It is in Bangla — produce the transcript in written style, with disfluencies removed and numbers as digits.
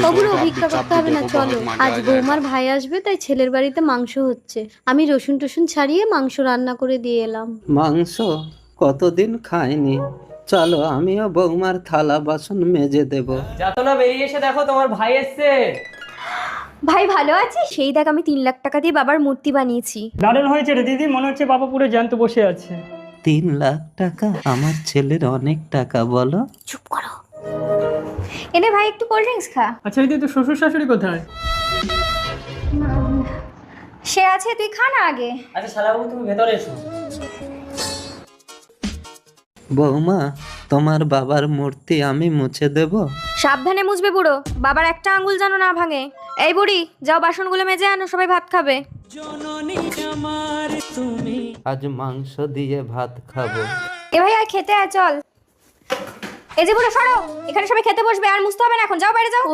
তবুও ভিক্ষা করতে হবে না, চলো। আজ বৌমার ভাই আসবে, তাই ছেলের বাড়িতে মাংস হচ্ছে। আমি রসুন টসুন ছাড়িয়ে মাংস রান্না করে দিয়ে এলাম। মাংস কতদিন খাইনি, চলো আমিও বৌমার থালা বাসন মেজে দেব। যাতো না, বেরিয়ে এসে দেখো তোমার ভাই এসছে। ভাই ভালো আছিস? সেই দেখ, আমি 3 লাখ টাকা দিয়ে বাবার মূর্তি বানিয়েছি। দারুণ হয়েছে রে দিদি, মনে হচ্ছে বাবা পুরো জ্যান্ত বসে আছে। 3 লাখ টাকা আমার ছেলের অনেক টাকা, বলো? চুপ করো। এনে ভাই একটু কোল্ড ড্রিঙ্কস খা। আচ্ছা দিদি, তোর শ্বশুর শাশুড়ি কোথায়? সে আছে, তুই খা না আগে। আচ্ছা শালাবাবু, তুমি ভেতরে এসো। বৌমা, তোমার বাবার মূর্তি আমি মুছে দেব? সাবধানে মুছবে বুড়ো, বাবার একটা আঙ্গুল যেন না ভাঙে। এই বুড়ি, যাও বাসনগুলো মেজে আনো, সবাই ভাত খাবে। আজ মাংস দিয়ে ভাত খাবো। এ ভাই আর খেতে আয়, চল। এই যে বুড়ো সরো, এখানে সবাই খেতে বসবে, আর মুছতে হবে না এখন, যাও বাইরে যাও।